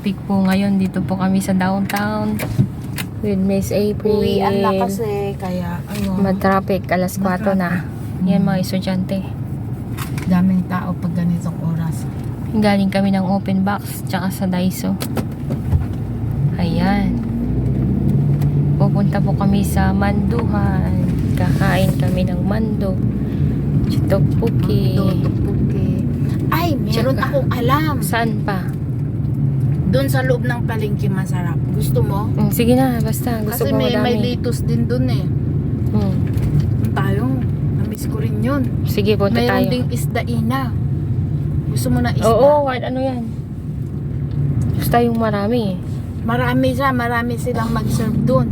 traffic po ngayon. Dito po kami sa downtown with Miss April. Uwian na kasi, kaya ano. Matraffic, alas 4 na. Yan mga estudyante. Daming tao pag ganitong oras. Galing kami ng open box, tsaka sa Daiso. Ayan. Pupunta po kami sa Manduhan. Kakain kami ng mando. Chitokpuki. Ay, meron Tsaka, akong alam. saan pa? Doon sa loob ng palengke masarap. Gusto mo? Sige na, basta. Gusto Kasi ko may madami. litos din doon eh. Hmm. Tayo. Namiss ko rin yun. Sige, punta Mayroon tayo. ding isdaina. Gusto mo na isda? Oo, ano yan? Gusto yung marami. Marami silang mag-serve doon.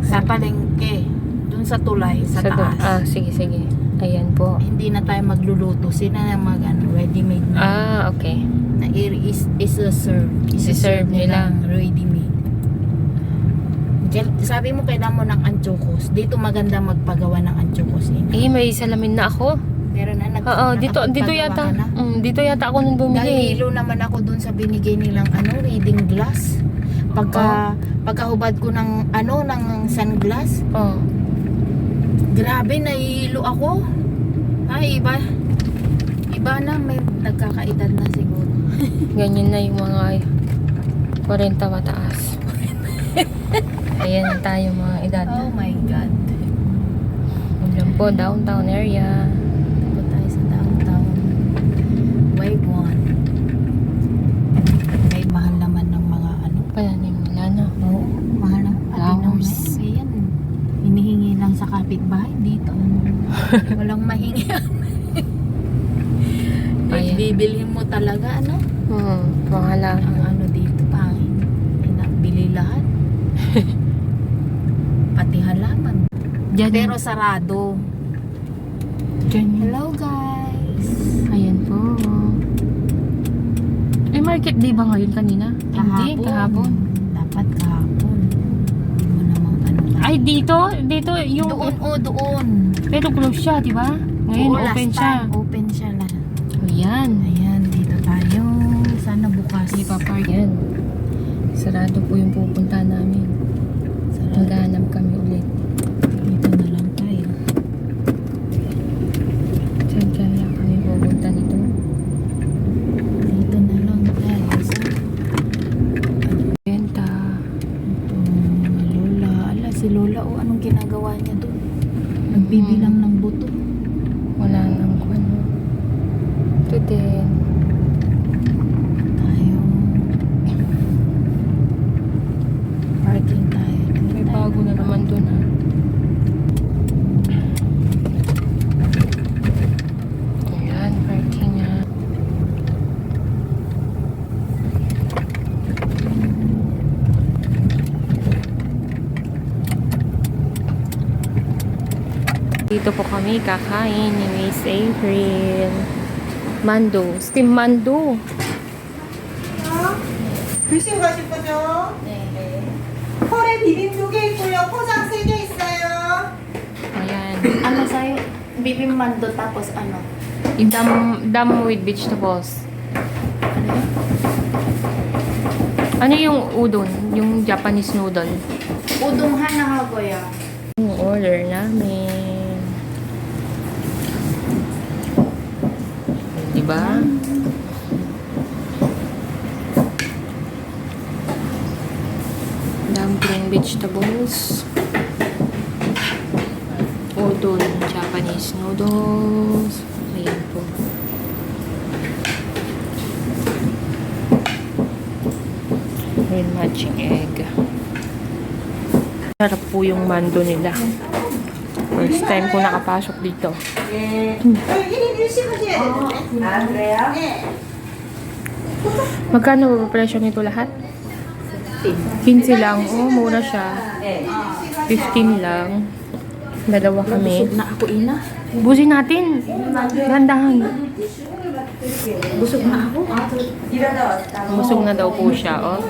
Sa palengke. Doon sa tulay, sa taas. Sige. Ayan po. Hindi na tayo magluluto. Sila na ready-made na. Okay. Na isa-serve. Isi-serve nila. Ready-made. Sabi mo kailangan mo ng anchokos. Dito maganda magpagawa ng anchokos. May salamin na ako. Meron na Oo, dito yata. Dito yata ako nung bumili. Nahihilo naman ako dun sa binigay nilang reading glass. Pagkahubad ko ng ng sunglass. Oh. Grabe, nahihilo ako. Ay, iba na, may nagkakaedad na siguro. Ganyan na yung mga 40 mataas. Ayan na tayo mga edad. Oh my God. Ayan po, downtown area. Ito tayo sa downtown. Wave 1. May mahal naman ng mga Palanim nila, no? Oo, mahal na. Flowers. Ayan. Hinihingi lang sa kapitbahay dito. Walang mahingi. Ayan. Bibilhin mo talaga, Mahal lang. Ang dito, pangin. Pinabili lahat. Pati halaman. Diyan. Pero sarado. Diyan. Hello, guys. Ayan po. Market day ba ngayon kanina? Hindi, kahapon. Dapat kahapon. Hindi mo namang Ay, dito yung... Doon. Pero close siya, di ba? Ngayon, Oo, open last siya. time, open siya lang. Ayan. Ayan, dito tayo. Sana bukas. Hindi pa park. Ayan. Sarado po yung pupunta namin. Maghanap kami ulit. Dito na lang tayo. Saan kaya kami pupunta nito? Dito na lang tayo sa Benta. ito, mga lola. Ala, si lola, anong ginagawa niya doon? Nagbibilang ng buto. Wala nang ano. Ito din. Tayo. Parking tayo. May bago na naman doon, ha? Ayan, parking nga. Dito po kami kakain ni Miss April. Mando. Steam mando. 드시고 가실 거죠? 네. 펄에 비빔 2개 있고요. 포장 3개 있어요. Ayan. Ano sa'yo? Bibimando tapos ano? Dam with vegetables. Ano yung udon? Yung Japanese noodle. Udong hanahagoya. Yung order namin. Diba? Dumpling vegetables. Udon, Japanese noodles. Ayan po. With matching egg. Sarap po yung mando nila. First time ko nakapasok dito. 네. 1인 1씩 하셔야 되는데. 아, 그래요? 네. Magkano ba presyo nito lahat? 15 lang. Oh, mura siya. 15 lang. Dalawa kami. Busog na ako, ina. Busin natin. Gandahan. Busog na ako. Busog na daw po siya, oh.